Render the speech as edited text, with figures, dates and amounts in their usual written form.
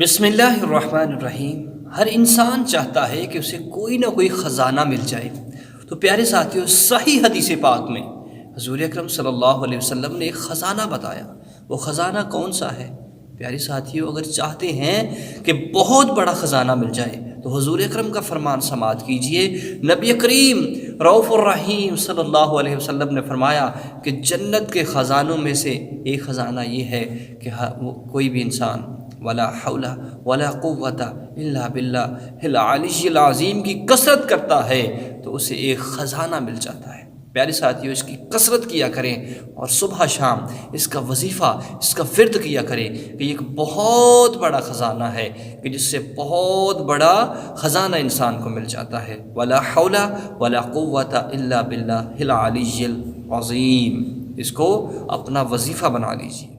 بسم اللہ الرحمن الرحیم۔ ہر انسان چاہتا ہے کہ اسے کوئی نہ کوئی خزانہ مل جائے۔ تو پیارے ساتھیوں، صحیح حدیث پاک میں حضور اکرم صلی اللہ علیہ وسلم نے ایک خزانہ بتایا۔ وہ خزانہ کون سا ہے؟ پیارے ساتھیوں، اگر چاہتے ہیں کہ بہت بڑا خزانہ مل جائے تو حضور اکرم کا فرمان سماعت کیجئے۔ نبی کریم رؤوف الرحیم صلی اللہ علیہ وسلم نے فرمایا کہ جنت کے خزانوں میں سے ایک خزانہ یہ ہے کہ کوئی بھی انسان ولا حول ولا قوت الا باللہ العلی العظیم کی کثرت کرتا ہے تو اسے ایک خزانہ مل جاتا ہے۔ پیارے ساتھیوں، اس کی کثرت کیا کریں اور صبح شام اس کا وظیفہ، اس کا ورد کیا کریں کہ یہ ایک بہت بڑا خزانہ ہے کہ جس سے بہت بڑا خزانہ انسان کو مل جاتا ہے۔ ولا حول ولا قوت الا باللہ العلی العظیم، اس کو اپنا وظیفہ بنا لیجیے۔